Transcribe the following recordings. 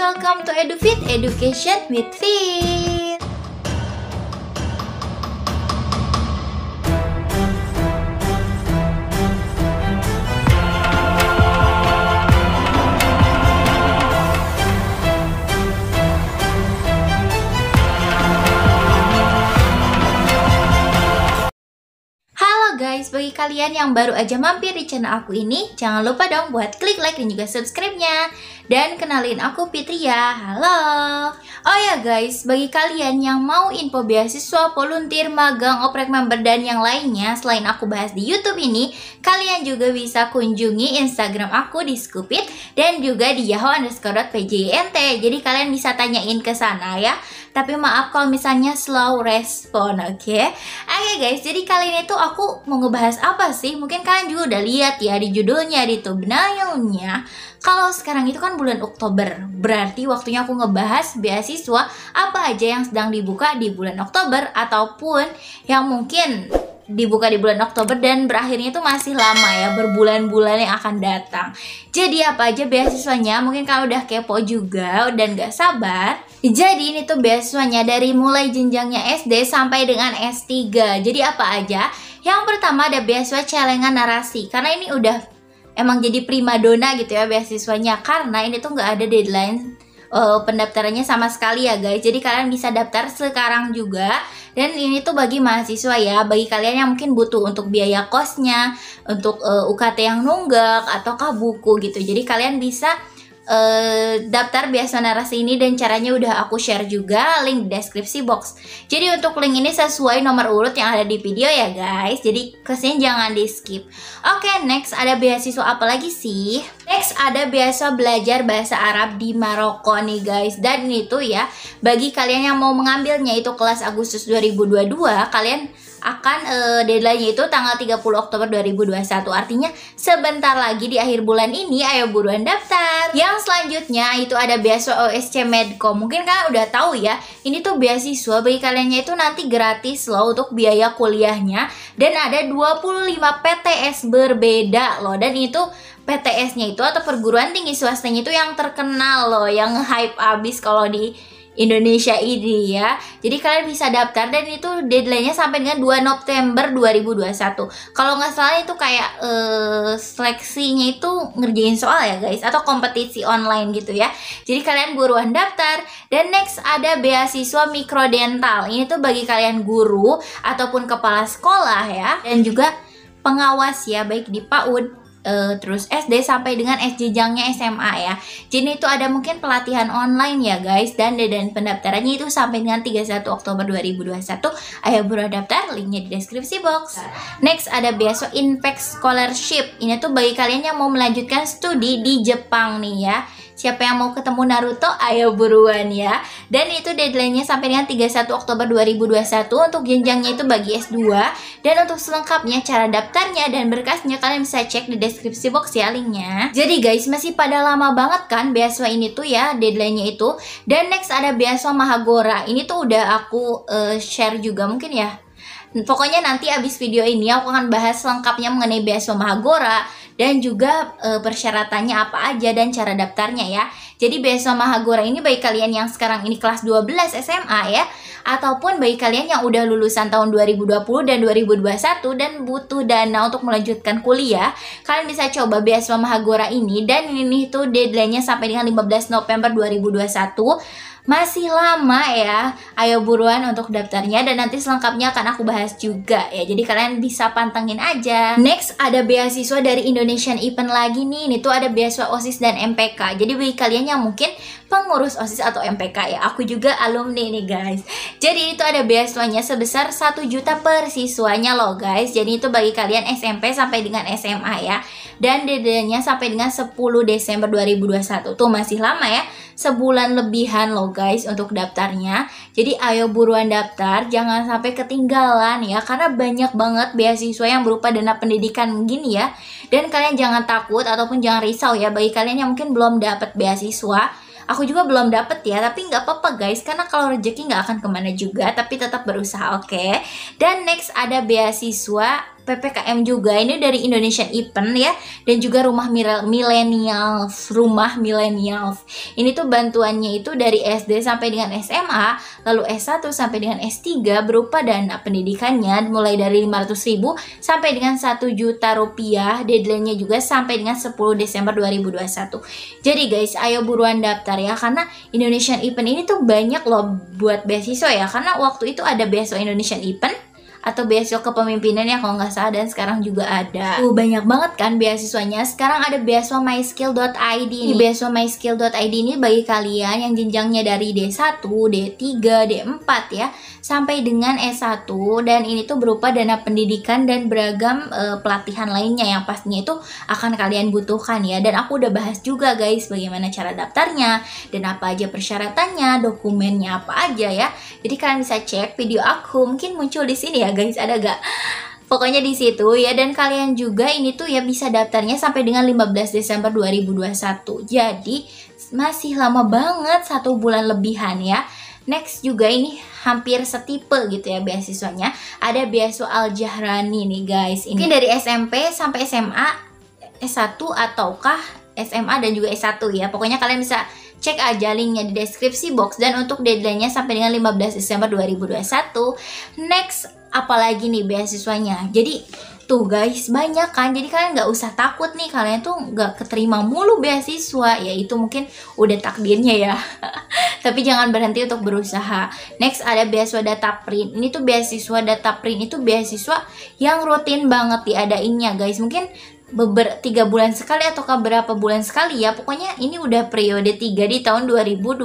welcome to EduFit, Education with Fit. Guys, bagi kalian yang baru aja mampir di channel aku ini, jangan lupa dong buat klik like dan juga subscribe-nya. Dan kenalin aku Fitri ya, halo. Oh ya guys, bagi kalian yang mau info beasiswa, volunteer, magang, oprek member, dan yang lainnya selain aku bahas di YouTube ini, kalian juga bisa kunjungi Instagram aku di Scoopit dan juga di yahoo_pjint. Jadi kalian bisa tanyain ke sana ya. Tapi maaf kalau misalnya slow respon, oke? Oke guys, jadi kali ini tuh aku mau ngebahas apa sih? Mungkin kalian juga udah lihat ya di judulnya, di thumbnailnya. Kalau sekarang itu kan bulan Oktober, berarti waktunya aku ngebahas beasiswa apa aja yang sedang dibuka di bulan Oktober ataupun yang mungkin dibuka di bulan Oktober dan berakhirnya itu masih lama ya, berbulan-bulan yang akan datang. Jadi apa aja beasiswanya? Mungkin kalau udah kepo juga dan gak sabar. Jadi ini tuh beasiswanya dari mulai jenjangnya SD sampai dengan S3. Jadi apa aja? Yang pertama ada beasiswa celengan narasi, karena ini udah emang jadi primadona gitu ya beasiswanya, karena ini tuh gak ada deadline pendaftarannya sama sekali ya guys. Jadi kalian bisa daftar sekarang juga. Dan ini tuh bagi mahasiswa ya, bagi kalian yang mungkin butuh untuk biaya kosnya, untuk UKT yang nunggak ataukah buku gitu. Jadi kalian bisa daftar beasiswa narasi ini dan caranya udah aku share juga link di deskripsi box. Jadi untuk link ini sesuai nomor urut yang ada di video ya guys. Jadi kesini jangan di skip. Oke, next ada beasiswa apa lagi sih? Next ada beasiswa belajar bahasa Arab di Maroko nih guys. Dan itu ya bagi kalian yang mau mengambilnya itu kelas Agustus 2022, kalian akan deadline-nya itu tanggal 30 Oktober 2021. Artinya sebentar lagi di akhir bulan ini, ayo buruan daftar. Yang selanjutnya itu ada beasiswa OSC Medcom. Mungkin kalian udah tahu ya, ini tuh beasiswa bagi kaliannya itu nanti gratis loh untuk biaya kuliahnya. Dan ada 25 PTS berbeda loh. Dan itu PTS-nya itu atau perguruan tinggi swastanya itu yang terkenal loh, yang hype abis kalau di Indonesia ini ya. Jadi kalian bisa daftar dan itu deadline-nya sampai dengan 2 November 2021. Kalau nggak salah itu kayak seleksinya itu ngerjain soal ya guys, atau kompetisi online gitu ya. Jadi kalian buruan daftar. Dan next ada beasiswa mikrodental. Ini tuh bagi kalian guru ataupun kepala sekolah ya, dan juga pengawas ya, baik di PAUD terus SD sampai dengan jenjangnya SMA ya. Jadi itu ada mungkin pelatihan online ya guys. Dan deadline pendaftarannya itu sampai dengan 31 Oktober 2021. Ayo buruan daftar, linknya di deskripsi box. Next ada beasiswa Invex Scholarship. Ini tuh bagi kalian yang mau melanjutkan studi di Jepang nih ya. Siapa yang mau ketemu Naruto, ayo buruan ya. Dan itu deadline-nya sampai dengan 31 Oktober 2021 untuk jenjangnya itu bagi S2. Dan untuk selengkapnya cara daftarnya dan berkasnya kalian bisa cek di deskripsi box ya linknya. Jadi guys, masih pada lama banget kan beasiswa ini tuh ya, deadline-nya itu. Dan next ada beasiswa Mahagora. Ini tuh udah aku share juga mungkin ya. Pokoknya nanti abis video ini aku akan bahas lengkapnya mengenai beasiswa Mahagora dan juga persyaratannya apa aja dan cara daftarnya ya. Jadi beasiswa Mahagora ini bagi kalian yang sekarang ini kelas 12 SMA ya, ataupun bagi kalian yang udah lulusan tahun 2020 dan 2021 dan butuh dana untuk melanjutkan kuliah, kalian bisa coba beasiswa Mahagora ini. Dan ini tuh deadline-nya sampai dengan 15 November 2021. Masih lama ya, ayo buruan untuk daftarnya dan nanti selengkapnya akan aku bahas juga ya. Jadi kalian bisa pantengin aja. Next ada beasiswa dari Indonesian Event lagi nih. Ini tuh ada beasiswa OSIS dan MPK. Jadi bagi kalian yang mungkin pengurus OSIS atau MPK ya, aku juga alumni nih guys. Jadi itu ada beasiswanya sebesar 1 juta per siswanya loh guys. Jadi itu bagi kalian SMP sampai dengan SMA ya. Dan deadline-nya sampai dengan 10 Desember 2021. Tuh masih lama ya, sebulan lebihan loh guys untuk daftarnya. Jadi ayo buruan daftar, jangan sampai ketinggalan ya, karena banyak banget beasiswa yang berupa dana pendidikan gini ya. Dan kalian jangan takut ataupun jangan risau ya, bagi kalian yang mungkin belum dapat beasiswa. Aku juga belum dapet ya, tapi nggak apa-apa guys, karena kalau rezeki nggak akan kemana juga, tapi tetap berusaha, oke? Dan next ada beasiswa PPKM juga. Ini dari Indonesian Event ya, dan juga rumah millennials. Ini tuh bantuannya itu dari SD sampai dengan SMA, lalu S1 sampai dengan S3 berupa dana pendidikannya mulai dari 500.000 sampai dengan 1 juta rupiah. Deadline-nya juga sampai dengan 10 Desember 2021. Jadi guys, ayo buruan daftar ya, karena Indonesian Event ini tuh banyak loh buat beasiswa ya, karena waktu itu ada beasiswa Indonesian Event atau beasiswa kepemimpinan ya kalau nggak salah, dan sekarang juga ada. Banyak banget kan beasiswanya. Sekarang ada beasiswa myskill.id nih. Beasiswa myskill.id ini bagi kalian yang jenjangnya dari D1, D3, D4 ya, sampai dengan S1, dan ini tuh berupa dana pendidikan dan beragam pelatihan lainnya yang pastinya itu akan kalian butuhkan ya. Dan aku udah bahas juga guys bagaimana cara daftarnya dan apa aja persyaratannya, dokumennya apa aja ya. Jadi kalian bisa cek video aku, mungkin muncul di sini ya guys, ada gak? Pokoknya di situ ya. Dan kalian juga ini tuh ya bisa daftarnya sampai dengan 15 Desember 2021. Jadi masih lama banget, 1 bulan lebihan ya. Next juga ini hampir setipe gitu ya beasiswanya. Ada beasiswa Al-Jahrani nih guys. Ini dari SMP sampai SMA, S1 ataukah SMA dan juga S1 ya. Pokoknya kalian bisa cek aja linknya di deskripsi box. Dan untuk deadline-nya sampai dengan 15 Desember 2021. Next, apalagi nih beasiswanya. Jadi tuh guys, banyak kan. Jadi kalian nggak usah takut nih, kalian tuh nggak keterima mulu beasiswa. Ya itu mungkin udah takdirnya ya. Tapi jangan berhenti untuk berusaha. Next ada beasiswa data print. Ini tuh beasiswa data print itu beasiswa yang rutin banget diadainnya guys. Mungkin 3 bulan sekali atau berapa bulan sekali ya. Pokoknya ini udah periode 3 di tahun 2021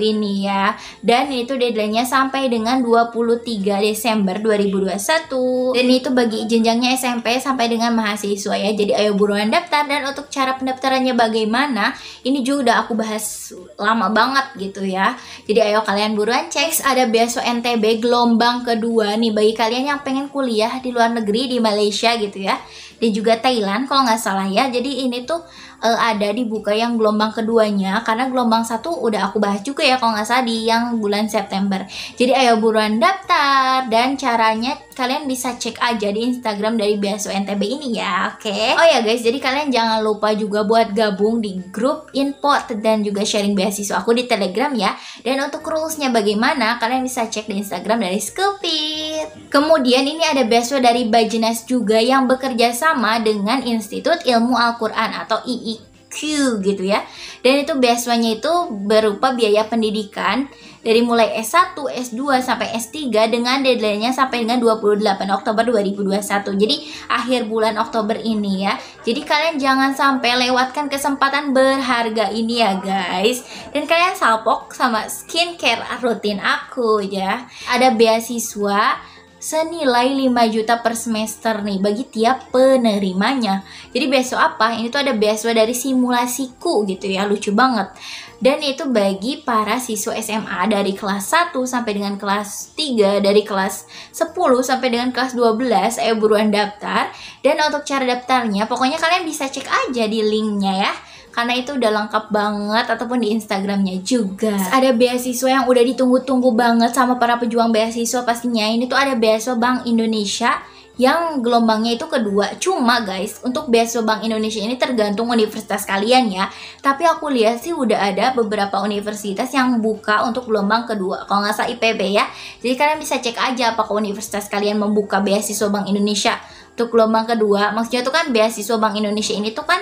ini ya. Dan itu deadline-nya sampai dengan 23 Desember 2021. Dan itu bagi jenjangnya SMP sampai dengan mahasiswa ya. Jadi ayo buruan daftar. Dan untuk cara pendaftarannya bagaimana, ini juga udah aku bahas lama banget gitu ya. Jadi ayo kalian buruan cek. Ada beasiswa NTB gelombang kedua nih bagi kalian yang pengen kuliah di luar negeri, di Malaysia gitu ya, dan juga Thailand kalau nggak salah ya. Jadi ini tuh ada dibuka yang gelombang keduanya, karena gelombang 1 udah aku bahas juga ya kalau nggak salah di yang bulan September. Jadi ayo buruan daftar. Dan caranya kalian bisa cek aja di Instagram dari beasiswa NTB ini ya, oke? Oh ya guys, jadi kalian jangan lupa juga buat gabung di grup info dan juga sharing beasiswa aku di Telegram ya. Dan untuk rulesnya bagaimana, kalian bisa cek di Instagram dari Scoopit. Kemudian ini ada beasiswa dari Bajenas juga yang bekerja sama dengan Institut Ilmu Al-Quran atau IIQ gitu ya. Dan itu beasiswanya itu berupa biaya pendidikan dari mulai S1, S2 sampai S3 dengan deadline-nya sampai dengan 28 Oktober 2021. Jadi akhir bulan Oktober ini ya. Jadi kalian jangan sampai lewatkan kesempatan berharga ini ya guys. Dan kalian salpok sama skincare rutin aku ya. Ada beasiswa senilai 5 juta per semester nih bagi tiap penerimanya. Jadi beasiswa apa? Ini tuh ada beasiswa dari Simulasiku gitu ya, lucu banget. Dan itu bagi para siswa SMA dari kelas 1 sampai dengan kelas 3, dari kelas 10 sampai dengan kelas 12. Ayo buruan daftar. Dan untuk cara daftarnya, pokoknya kalian bisa cek aja di linknya ya, karena itu udah lengkap banget, ataupun di Instagramnya juga. Ada beasiswa yang udah ditunggu-tunggu banget sama para pejuang beasiswa pastinya. Ini tuh ada beasiswa Bank Indonesia yang gelombangnya itu kedua. Cuma guys, untuk beasiswa Bank Indonesia ini tergantung universitas kalian ya. Tapi aku lihat sih udah ada beberapa universitas yang buka untuk gelombang kedua, kalau nggak salah IPB ya. Jadi kalian bisa cek aja apakah universitas kalian membuka beasiswa Bank Indonesia untuk gelombang kedua. Maksudnya tuh kan beasiswa Bank Indonesia ini tuh kan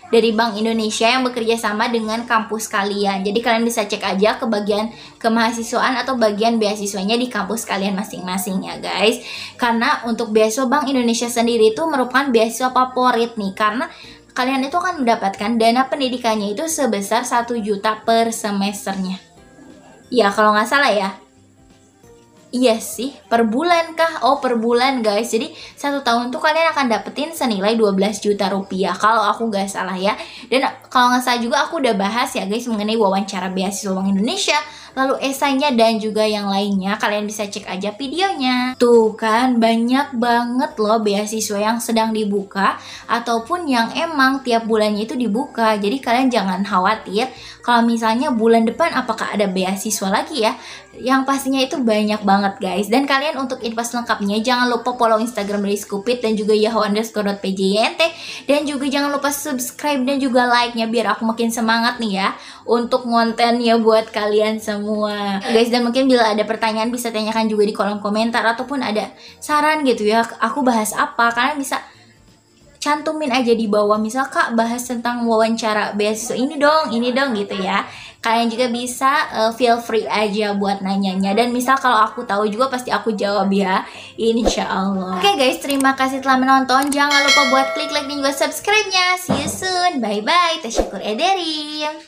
dari Bank Indonesia yang bekerja sama dengan kampus kalian. Jadi kalian bisa cek aja ke bagian kemahasiswaan atau bagian beasiswanya di kampus kalian masing-masing ya guys. Karena untuk beasiswa Bank Indonesia sendiri itu merupakan beasiswa favorit nih, karena kalian itu akan mendapatkan dana pendidikannya itu sebesar 1 juta per semesternya. Ya kalau nggak salah ya. Iya sih, per bulan kah? Oh per bulan guys. Jadi 1 tahun tuh kalian akan dapetin senilai 12 juta rupiah kalau aku gak salah ya. Dan kalau nggak salah juga aku udah bahas ya guys mengenai wawancara beasiswa Bank Indonesia, lalu esainya dan juga yang lainnya. Kalian bisa cek aja videonya. Tuh kan banyak banget loh beasiswa yang sedang dibuka ataupun yang emang tiap bulannya itu dibuka. Jadi kalian jangan khawatir kalau misalnya bulan depan apakah ada beasiswa lagi ya. Yang pastinya itu banyak banget guys. Dan kalian untuk info lengkapnya jangan lupa follow Instagram dari Scoopit dan juga yahoo_pjynt. Dan juga jangan lupa subscribe dan juga like-nya biar aku makin semangat nih ya untuk kontennya buat kalian semua guys. Dan mungkin bila ada pertanyaan bisa tanyakan juga di kolom komentar, ataupun ada saran gitu ya aku bahas apa, kalian bisa cantumin aja di bawah, misal Kak bahas tentang wawancara beasiswa ini dong gitu ya. Kalian juga bisa feel free aja buat nanyanya, dan misal kalau aku tahu juga pasti aku jawab ya, insya Allah. Oke guys, terima kasih telah menonton. Jangan lupa buat klik like dan juga subscribe-nya. See you soon, bye bye. Tasyakur ederim.